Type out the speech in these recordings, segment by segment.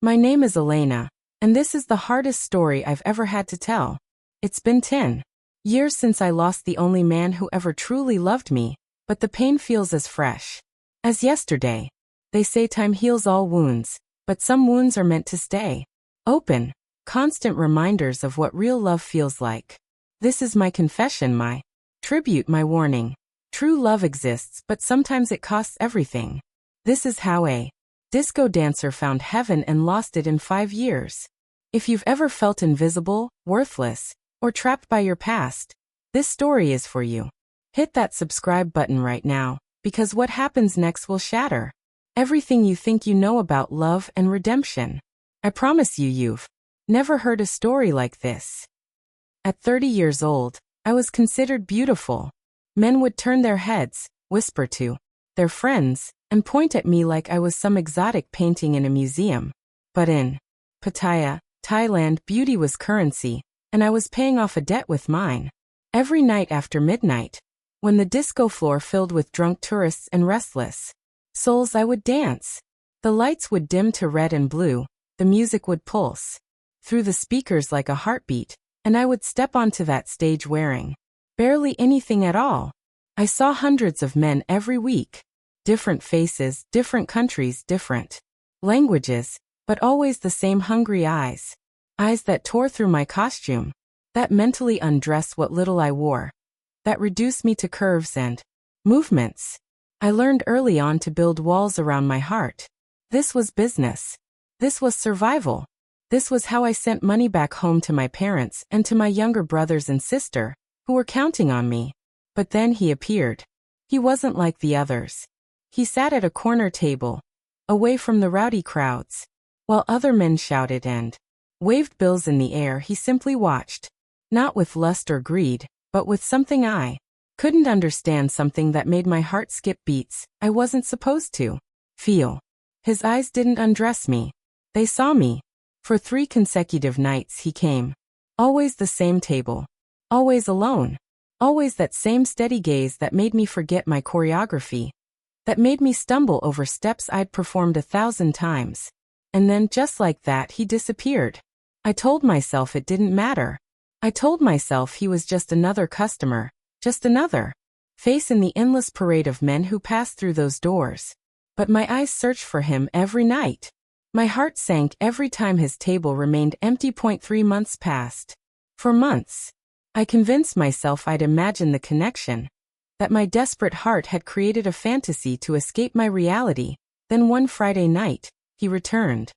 My name is Elena, and this is the hardest story I've ever had to tell. It's been 10 years since I lost the only man who ever truly loved me, but the pain feels as fresh as yesterday. They say time heals all wounds, but some wounds are meant to stay open, constant reminders of what real love feels like. This is my confession, my tribute, my warning. True love exists, but sometimes it costs everything. This is how a disco dancer found heaven and lost it in 5 years. If you've ever felt invisible, worthless, or trapped by your past, this story is for you. Hit that subscribe button right now, because what happens next will shatter everything you think you know about love and redemption. I promise you've never heard a story like this. At 30 years old, I was considered beautiful. Men would turn their heads, whisper to their friends, and point at me like I was some exotic painting in a museum. But in Pattaya, Thailand, beauty was currency, and I was paying off a debt with mine. Every night after midnight, when the disco floor filled with drunk tourists and restless souls, I would dance. The lights would dim to red and blue, the music would pulse through the speakers like a heartbeat, and I would step onto that stage wearing barely anything at all. I saw hundreds of men every week. Different faces, different countries, different languages, but always the same hungry eyes. Eyes that tore through my costume, that mentally undressed what little I wore, that reduced me to curves and movements. I learned early on to build walls around my heart. This was business. This was survival. This was how I sent money back home to my parents and to my younger brothers and sister, who were counting on me. But then he appeared. He wasn't like the others. He sat at a corner table, away from the rowdy crowds. While other men shouted and waved bills in the air, he simply watched. Not with lust or greed, but with something I couldn't understand, something that made my heart skip beats I wasn't supposed to feel. His eyes didn't undress me. They saw me. For 3 consecutive nights he came. Always the same table. Always alone. Always that same steady gaze that made me forget my choreography. That made me stumble over steps I'd performed 1,000 times. And then, just like that, he disappeared. I told myself it didn't matter. I told myself he was just another customer, just another face in the endless parade of men who passed through those doors. But my eyes searched for him every night. My heart sank every time his table remained empty. 3 months passed. For months, I convinced myself I'd imagined the connection, that my desperate heart had created a fantasy to escape my reality. Then one Friday night, he returned.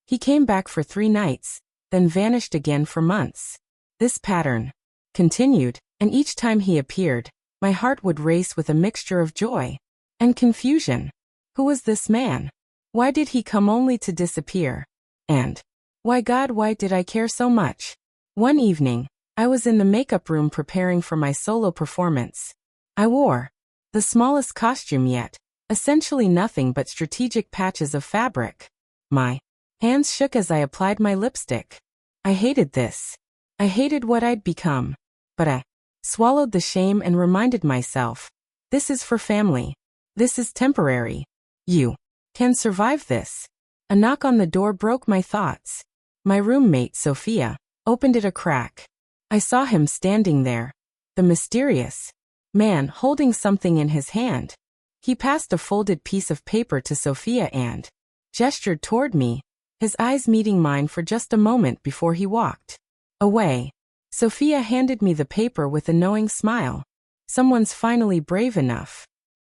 He came back for 3 nights, then vanished again for months. This pattern continued, and each time he appeared, my heart would race with a mixture of joy and confusion. Who was this man? Why did he come only to disappear? And why, God, why did I care so much? One evening, I was in the makeup room preparing for my solo performance. I wore the smallest costume yet, essentially nothing but strategic patches of fabric. My hands shook as I applied my lipstick. I hated this. I hated what I'd become. But I swallowed the shame and reminded myself, this is for family. This is temporary. You can survive this. A knock on the door broke my thoughts. My roommate, Sophia, opened it a crack. I saw him standing there, the mysterious man holding something in his hand. He passed a folded piece of paper to Sophia and gestured toward me, his eyes meeting mine for just a moment before he walked away. Sophia handed me the paper with a knowing smile. Someone's finally brave enough,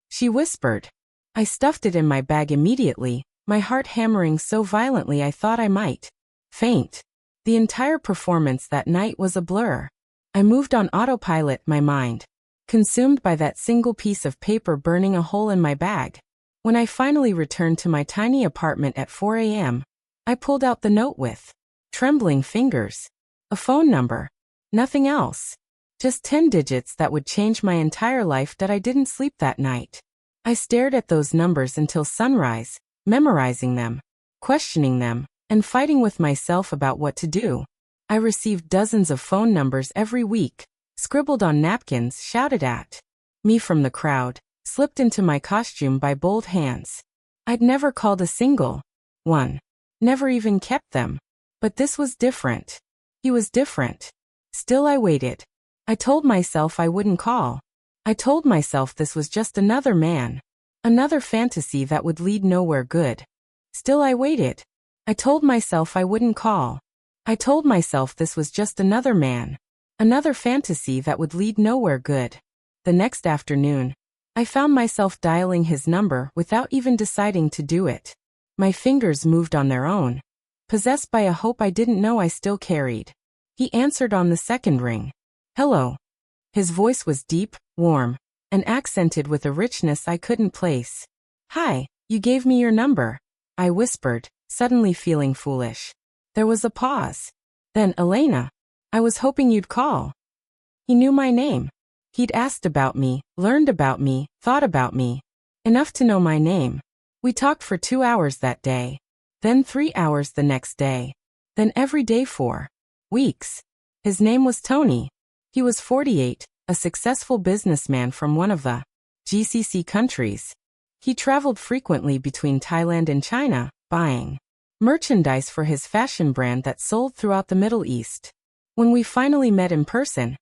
she whispered. I stuffed it in my bag immediately, my heart hammering so violently I thought I might faint. The entire performance that night was a blur. I moved on autopilot, my mind consumed by that single piece of paper burning a hole in my bag. When I finally returned to my tiny apartment at 4 a.m., I pulled out the note with trembling fingers. A phone number. Nothing else. Just 10 digits that would change my entire life. That I didn't sleep that night. I stared at those numbers until sunrise, memorizing them, questioning them, and fighting with myself about what to do. I received dozens of phone numbers every week, scribbled on napkins, shouted at me from the crowd, slipped into my costume by bold hands. I'd never called a single one. never even kept them. But this was different. He was different. Still I waited. I told myself I wouldn't call. I told myself this was just another man. Another fantasy that would lead nowhere good. Still I waited. I told myself I wouldn't call. I told myself this was just another man. Another fantasy that would lead nowhere good. The next afternoon, I found myself dialing his number without even deciding to do it. My fingers moved on their own, possessed by a hope I didn't know I still carried. He answered on the second ring. Hello. His voice was deep, warm, and accented with a richness I couldn't place. Hi, you gave me your number, I whispered, suddenly feeling foolish. There was a pause. Then, Elena, I was hoping you'd call. He knew my name. He'd asked about me, learned about me, thought about me. Enough to know my name. We talked for 2 hours that day. Then 3 hours the next day. Then every day for weeks. His name was Tony. He was 48, a successful businessman from one of the GCC countries. He traveled frequently between Thailand and China, buying merchandise for his fashion brand that sold throughout the Middle East. When we finally met in person,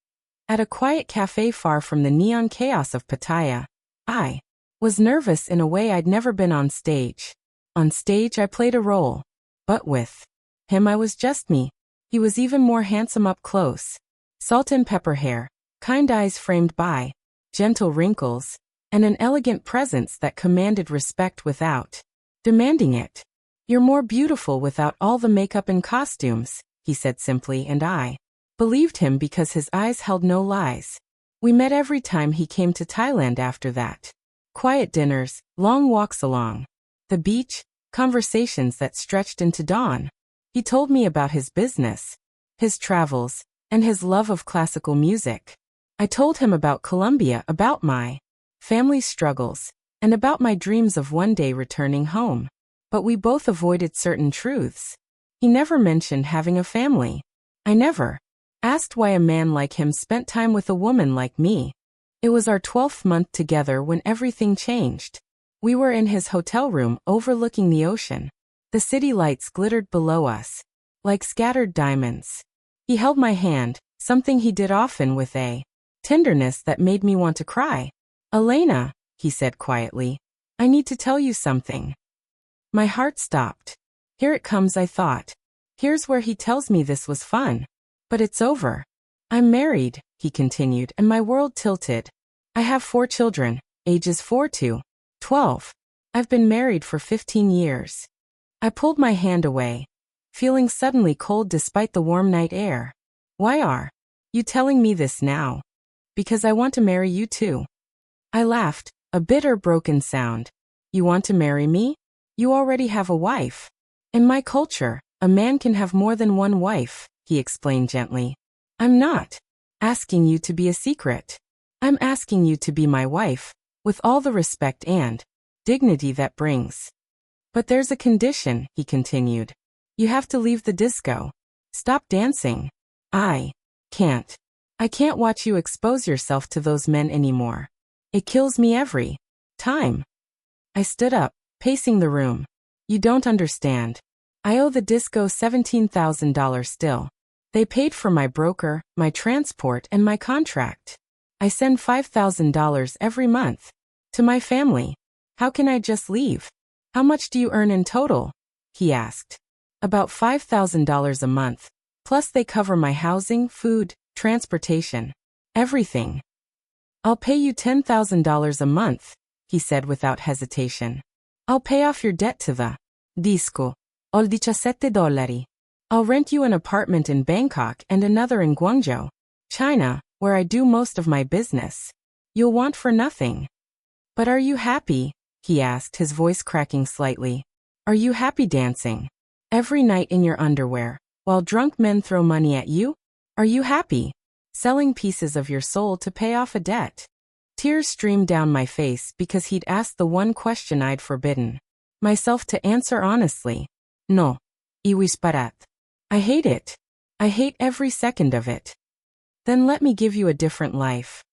at a quiet cafe far from the neon chaos of Pattaya, I was nervous in a way I'd never been on stage. On stage I played a role. But with him I was just me. He was even more handsome up close. Salt and pepper hair, kind eyes framed by gentle wrinkles, and an elegant presence that commanded respect without demanding it. You're more beautiful without all the makeup and costumes, he said simply, and I believed him because his eyes held no lies. We met every time he came to Thailand after that. Quiet dinners, long walks along the beach, conversations that stretched into dawn. He told me about his business, his travels, and his love of classical music. I told him about Colombia, about my family's struggles, and about my dreams of one day returning home. But we both avoided certain truths. He never mentioned having a family. I never asked why a man like him spent time with a woman like me. It was our 12th month together when everything changed. We were in his hotel room overlooking the ocean. The city lights glittered below us, like scattered diamonds. He held my hand, something he did often with a tenderness that made me want to cry. Elena, he said quietly, I need to tell you something. My heart stopped. Here it comes, I thought. Here's where he tells me this was fun. But it's over. I'm married, he continued, and my world tilted. I have 4 children, ages 4 to 12. I've been married for 15 years. I pulled my hand away, feeling suddenly cold despite the warm night air. Why are you telling me this now? Because I want to marry you too. I laughed, a bitter, broken sound. You want to marry me? You already have a wife. In my culture, a man can have more than one wife, he explained gently. I'm not asking you to be a secret. I'm asking you to be my wife, with all the respect and dignity that brings. But there's a condition, he continued. You have to leave the disco. Stop dancing. I can't. I can't watch you expose yourself to those men anymore. It kills me every time. I stood up, pacing the room. You don't understand. I owe the disco $17,000 still. They paid for my broker, my transport, and my contract. I send $5,000 every month to my family. How can I just leave? How much do you earn in total? He asked. About $5,000 a month. Plus they cover my housing, food, transportation, everything. I'll pay you $10,000 a month, he said without hesitation. I'll pay off your debt to the disco. Ho $17. I'll rent you an apartment in Bangkok and another in Guangzhou, China, where I do most of my business. You'll want for nothing. But are you happy? He asked, his voice cracking slightly. Are you happy dancing every night in your underwear, while drunk men throw money at you? Are you happy selling pieces of your soul to pay off a debt? Tears streamed down my face because he'd asked the one question I'd forbidden myself to answer honestly. No. Iwisparat. I hate it. I hate every second of it. Then let me give you a different life.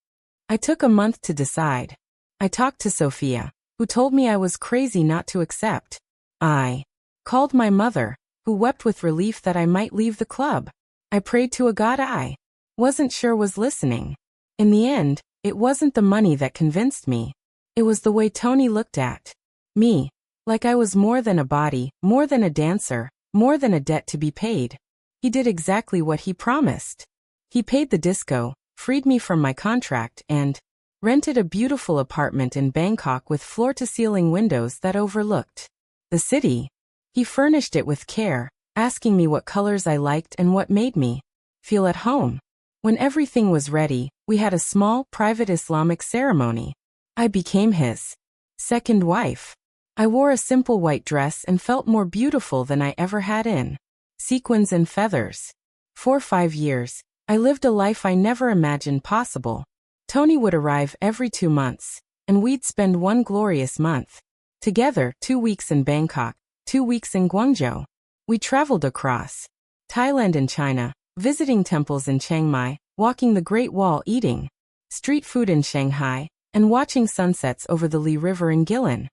I took a month to decide. I talked to Sophia, who told me I was crazy not to accept. I Called my mother, who wept with relief that I might leave the club. I prayed to a God I wasn't sure was listening. In the end, it wasn't the money that convinced me. It was the way Tony looked at me. Like I was more than a body, more than a dancer, more than a debt to be paid. He did exactly what he promised. He paid the disco, freed me from my contract, and rented a beautiful apartment in Bangkok with floor-to-ceiling windows that overlooked the city. He furnished it with care, asking me what colors I liked and what made me feel at home. When everything was ready, we had a small, private Islamic ceremony. I became his second wife. I wore a simple white dress and felt more beautiful than I ever had in sequins and feathers. For 5 years, I lived a life I never imagined possible. Tony would arrive every 2 months, and we'd spend one glorious month together, 2 weeks in Bangkok, 2 weeks in Guangzhou. We traveled across Thailand and China, visiting temples in Chiang Mai, walking the Great Wall, eating street food in Shanghai, and watching sunsets over the Li River in Guilin.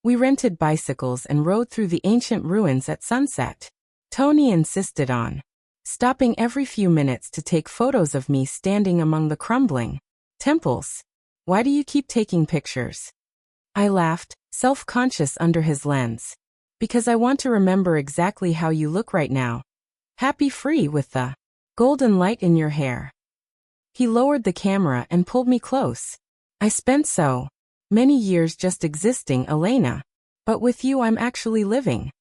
We rented bicycles and rode through the ancient ruins at sunset. Tony insisted on stopping every few minutes to take photos of me standing among the crumbling temples. Why do you keep taking pictures? I laughed, self-conscious under his lens. Because I want to remember exactly how you look right now. Happy, free, with the golden light in your hair. He lowered the camera and pulled me close. I spent so many years just existing, Elena. But with you I'm actually living.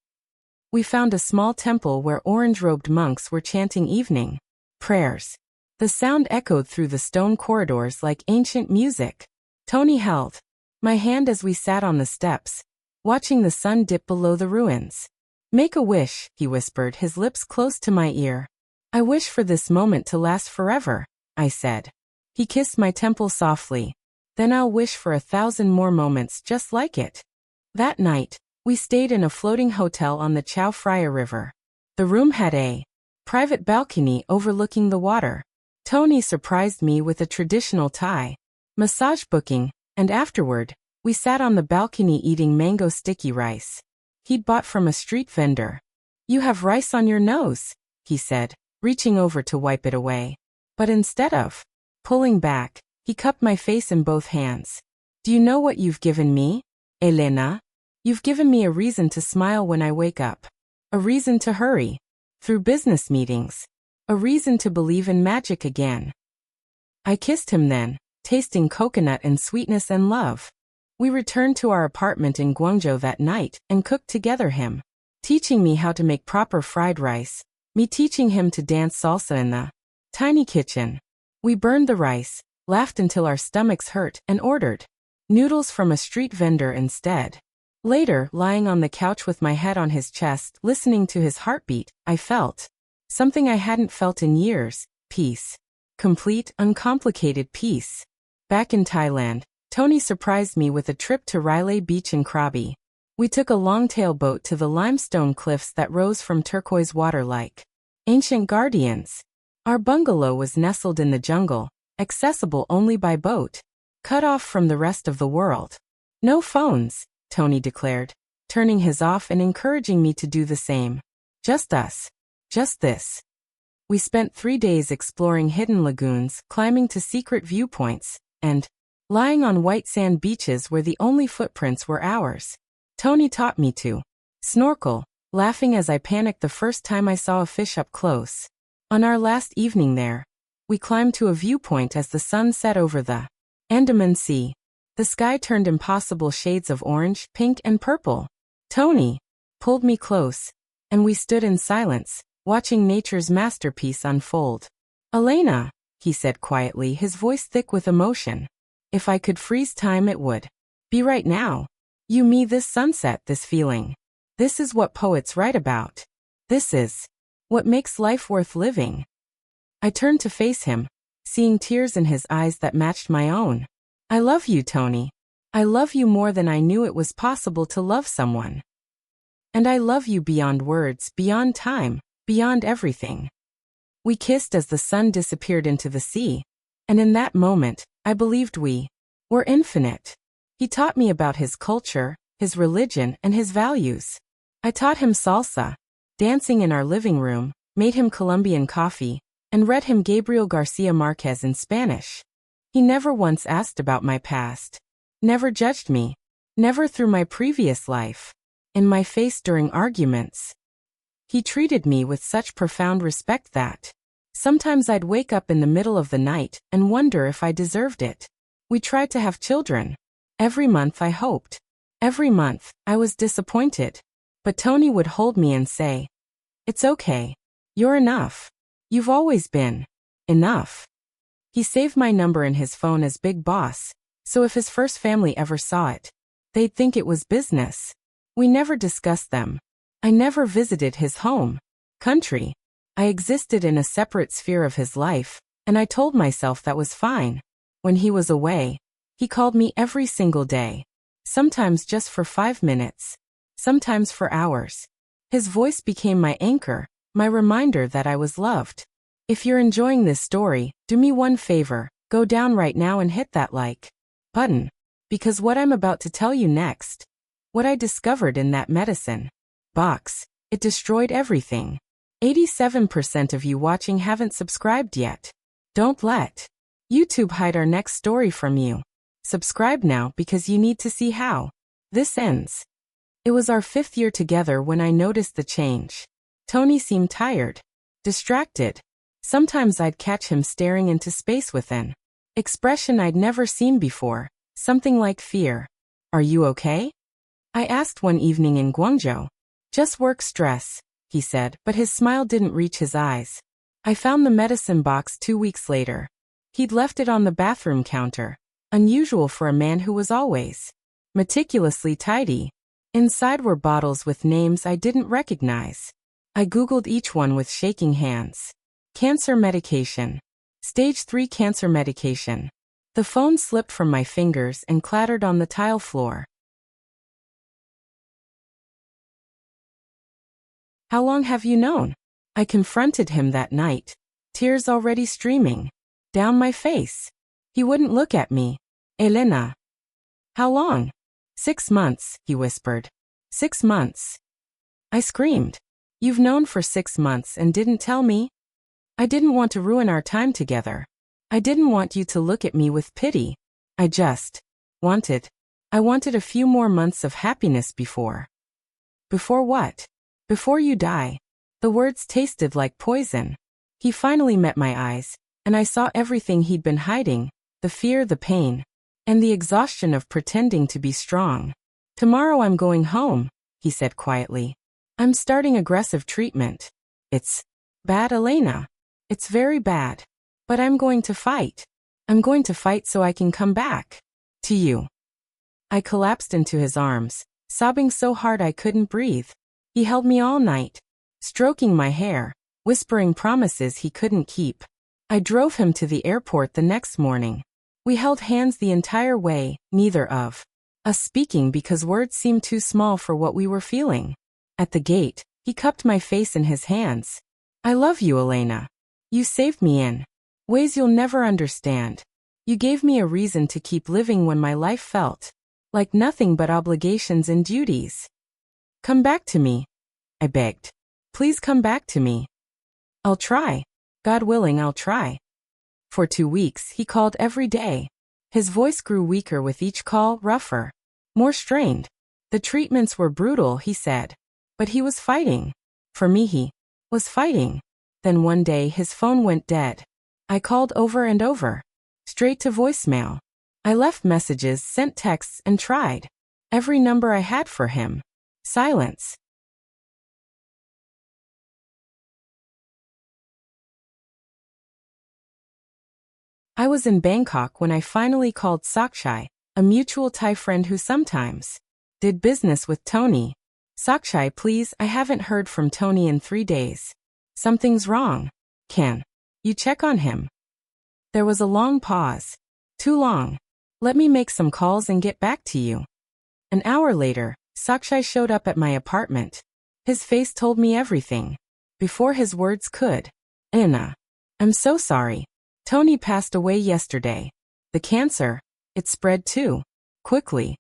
We found a small temple where orange-robed monks were chanting evening prayers. The sound echoed through the stone corridors like ancient music. Tony held my hand as we sat on the steps, watching the sun dip below the ruins. Make a wish, he whispered, his lips close to my ear. I wish for this moment to last forever, I said. He kissed my temple softly. Then I'll wish for 1,000 more moments just like it. That night, we stayed in a floating hotel on the Chao Phraya River. The room had a private balcony overlooking the water. Tony surprised me with a traditional Thai massage booking, and afterward, we sat on the balcony eating mango sticky rice he'd bought from a street vendor. You have rice on your nose, he said, reaching over to wipe it away. But instead of pulling back, he cupped my face in both hands. Do you know what you've given me, Elena? You've given me a reason to smile when I wake up. A reason to hurry through business meetings. A reason to believe in magic again. I kissed him then, tasting coconut and sweetness and love. We returned to our apartment in Guangzhou that night and cooked together, him teaching me how to make proper fried rice, me teaching him to dance salsa in the tiny kitchen. We burned the rice, laughed until our stomachs hurt, and ordered noodles from a street vendor instead. Later, lying on the couch with my head on his chest, listening to his heartbeat, I felt something I hadn't felt in years: peace. Complete, uncomplicated peace. Back in Thailand, Tony surprised me with a trip to Riley Beach in Krabi. We took a long-tail boat to the limestone cliffs that rose from turquoise water like ancient guardians. Our bungalow was nestled in the jungle, accessible only by boat, cut off from the rest of the world. No phones, Tony declared, turning his off and encouraging me to do the same. Just us. Just this. We spent 3 days exploring hidden lagoons, climbing to secret viewpoints, and lying on white sand beaches where the only footprints were ours. Tony taught me to snorkel, laughing as I panicked the first time I saw a fish up close. On our last evening there, we climbed to a viewpoint as the sun set over the Andaman Sea. The sky turned impossible shades of orange, pink, and purple. Tony pulled me close, and we stood in silence, watching nature's masterpiece unfold. Elena, he said quietly, his voice thick with emotion. If I could freeze time, it would be right now. You, me, this sunset, this feeling. This is what poets write about. This is what makes life worth living. I turned to face him, seeing tears in his eyes that matched my own. I love you, Tony. I love you more than I knew it was possible to love someone. And I love you beyond words, beyond time, beyond everything. We kissed as the sun disappeared into the sea, and in that moment, I believed we were infinite. He taught me about his culture, his religion, and his values. I taught him salsa, dancing in our living room, made him Colombian coffee, and read him Gabriel Garcia Marquez in Spanish. He never once asked about my past. Never judged me. Never through my previous life. In my face during arguments. He treated me with such profound respect that sometimes I'd wake up in the middle of the night and wonder if I deserved it. We tried to have children. Every month I hoped. Every month I was disappointed. But Tony would hold me and say, "It's okay. You're enough. You've always been enough." He saved my number in his phone as Big Boss, so if his first family ever saw it, they'd think it was business. We never discussed them. I never visited his home country. I existed in a separate sphere of his life, and I told myself that was fine. When he was away, he called me every single day, sometimes just for 5 minutes, sometimes for hours. His voice became my anchor, my reminder that I was loved. If you're enjoying this story, do me one favor, go down right now and hit that like button. Because what I'm about to tell you next, what I discovered in that medicine box, it destroyed everything. 87% of you watching haven't subscribed yet. Don't let YouTube hide our next story from you. Subscribe now because you need to see how this ends. It was our 5th year together when I noticed the change. Tony seemed tired, distracted. Sometimes I'd catch him staring into space with an expression I'd never seen before, something like fear. "Are you okay?" I asked one evening in Guangzhou. "Just work stress," he said, but his smile didn't reach his eyes. I found the medicine box 2 weeks later. He'd left it on the bathroom counter, unusual for a man who was always meticulously tidy. Inside were bottles with names I didn't recognize. I Googled each one with shaking hands. Cancer medication. Stage 3 cancer medication. The phone slipped from my fingers and clattered on the tile floor. "How long have you known?" I confronted him that night, tears already streaming down my face. He wouldn't look at me. "Elena." "How long?" "6 months, he whispered. 6 months. I screamed. "You've known for 6 months and didn't tell me?" I didn't want to ruin our time together. I didn't want you to look at me with pity. I just wanted. I wanted a few more months of happiness before. Before what? Before you die. The words tasted like poison. He finally met my eyes, and I saw everything he'd been hiding, the fear, the pain, and the exhaustion of pretending to be strong. "Tomorrow I'm going home," he said quietly. "I'm starting aggressive treatment. It's bad, Elena. It's very bad. But I'm going to fight. I'm going to fight so I can come back to you." I collapsed into his arms, sobbing so hard I couldn't breathe. He held me all night, stroking my hair, whispering promises he couldn't keep. I drove him to the airport the next morning. We held hands the entire way, neither of us speaking because words seemed too small for what we were feeling. At the gate, he cupped my face in his hands. "I love you, Elena. You saved me in ways you'll never understand. You gave me a reason to keep living when my life felt like nothing but obligations and duties. Come back to me," I begged. "Please come back to me." "I'll try. God willing, I'll try." For 2 weeks, he called every day. His voice grew weaker with each call, rougher, more strained. The treatments were brutal, he said. But he was fighting. For me, he was fighting. Then one day his phone went dead. I called over and over, straight to voicemail. I left messages, sent texts, and tried every number I had for him. Silence. I was in Bangkok when I finally called Sakshai, a mutual Thai friend who sometimes did business with Tony. "Sakshai, please, I haven't heard from Tony in 3 days. Something's wrong. Can you check on him?" There was a long pause. "Too long. Let me make some calls and get back to you." An hour later, Sakshai showed up at my apartment. His face told me everything. Before his words could. "Elena, I'm so sorry. Tony passed away yesterday. The cancer, it spread too quickly."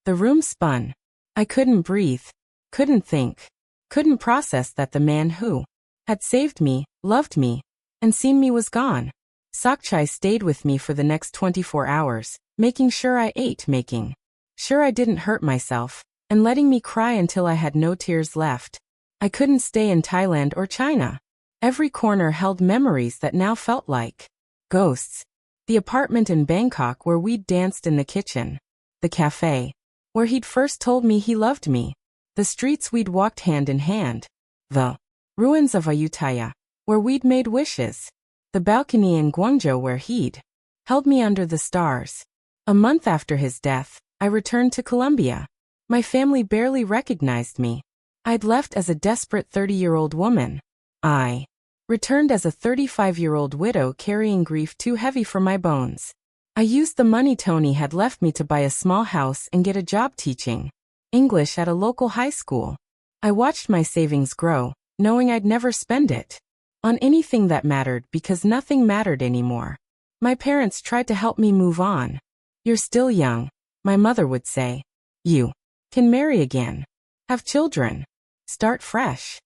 The room spun. I couldn't breathe. Couldn't think. Couldn't process that the man who had saved me, loved me, and seen me was gone. Sakchai stayed with me for the next 24 hours, making sure I ate, making sure I didn't hurt myself, and letting me cry until I had no tears left. I couldn't stay in Thailand or China. Every corner held memories that now felt like ghosts. The apartment in Bangkok where we'd danced in the kitchen. The cafe where he'd first told me he loved me. The streets we'd walked hand in hand. The ruins of Ayutthaya where we'd made wishes. The balcony in Guangzhou where he'd held me under the stars. A month after his death, I returned to Colombia. My family barely recognized me. I'd left as a desperate 30-year-old woman. I returned as a 35-year-old widow carrying grief too heavy for my bones. I used the money Tony had left me to buy a small house and get a job teaching English at a local high school. I watched my savings grow, knowing I'd never spend it on anything that mattered because nothing mattered anymore. My parents tried to help me move on. "You're still young," my mother would say. "You can marry again, have children, start fresh."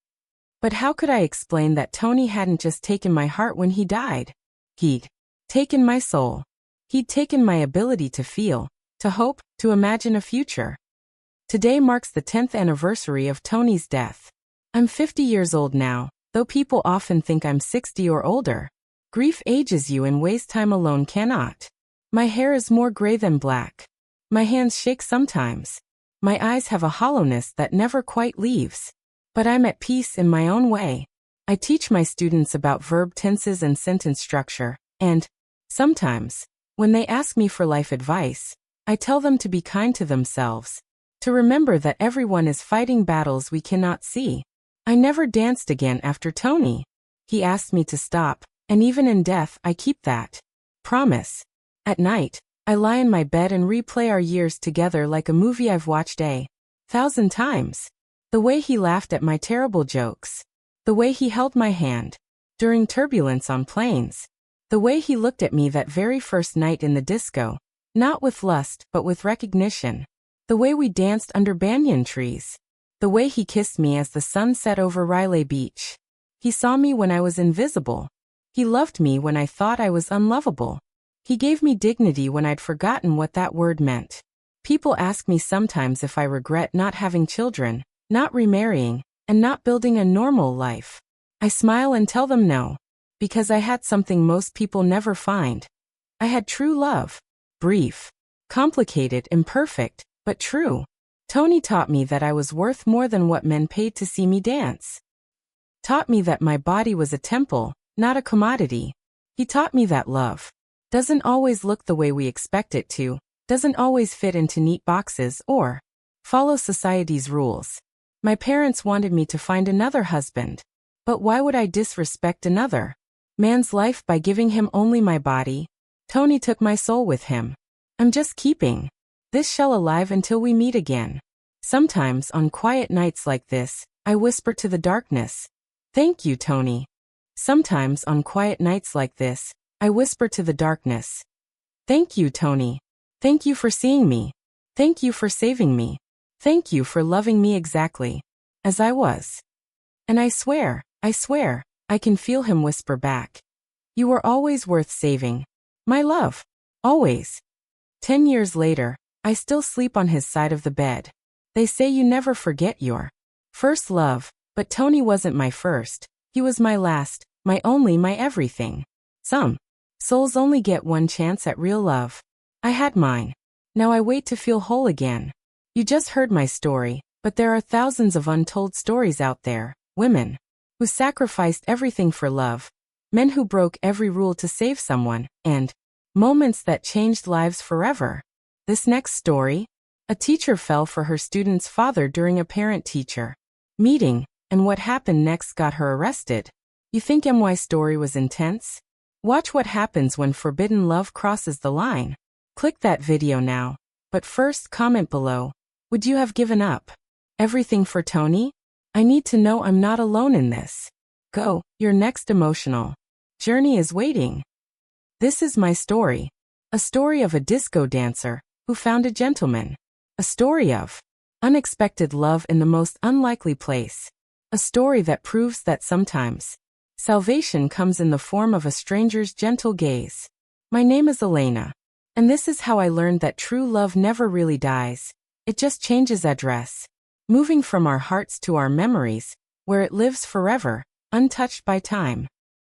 But how could I explain that Tony hadn't just taken my heart when he died? He'd taken my soul. He'd taken my ability to feel, to hope, to imagine a future. Today marks the 10th anniversary of Tony's death. I'm 50 years old now, though people often think I'm 60 or older. Grief ages you in ways time alone cannot. My hair is more gray than black. My hands shake sometimes. My eyes have a hollowness that never quite leaves. But I'm at peace in my own way. I teach my students about verb tenses and sentence structure, and sometimes, when they ask me for life advice, I tell them to be kind to themselves, to remember that everyone is fighting battles we cannot see. I never danced again after Tony. He asked me to stop, and even in death I keep that promise. At night, I lie in my bed and replay our years together like a movie I've watched 1,000 times. The way he laughed at my terrible jokes. The way he held my hand during turbulence on planes. The way he looked at me that very first night in the disco, not with lust but with recognition. The way we danced under banyan trees. The way he kissed me as the sun set over Riley Beach. He saw me when I was invisible. He loved me when I thought I was unlovable. He gave me dignity when I'd forgotten what that word meant. People ask me sometimes if I regret not having children, not remarrying, and not building a normal life. I smile and tell them no, because I had something most people never find. I had true love. Brief, complicated, imperfect, but true. Tony taught me that I was worth more than what men paid to see me dance. Taught me that my body was a temple, not a commodity. He taught me that love doesn't always look the way we expect it to, doesn't always fit into neat boxes or follow society's rules. My parents wanted me to find another husband. But why would I disrespect another man's life by giving him only my body? Tony took my soul with him. I'm just keeping this shell alive until we meet again. Sometimes on quiet nights like this, I whisper to the darkness, "Thank you, Tony." Sometimes on quiet nights like this, I whisper to the darkness, "Thank you, Tony. Thank you for seeing me. Thank you for saving me. Thank you for loving me exactly as I was." And I swear, I can feel him whisper back, "You were always worth saving. My love. Always." 10 years later, I still sleep on his side of the bed. They say you never forget your first love, but Tony wasn't my first. He was my last, my only, my everything. Some souls only get one chance at real love. I had mine. Now I wait to feel whole again. You just heard my story, but there are thousands of untold stories out there. Women who sacrificed everything for love, men who broke every rule to save someone, and moments that changed lives forever. This next story, a teacher fell for her student's father during a parent-teacher meeting, and what happened next got her arrested. You think MY's story was intense? Watch what happens when forbidden love crosses the line. Click that video now. But first, comment below. Would you have given up everything for Tony? I need to know I'm not alone in this. Go, your next emotional journey is waiting. This is my story. A story of a disco dancer who found a gentleman. A story of Unexpected love in the most unlikely place. A story that proves that sometimes salvation comes in the form of a stranger's gentle gaze. My name is Elena, and this is how I learned that true love never really dies. It just changes address, moving from our hearts to our memories, where it lives forever, untouched by time.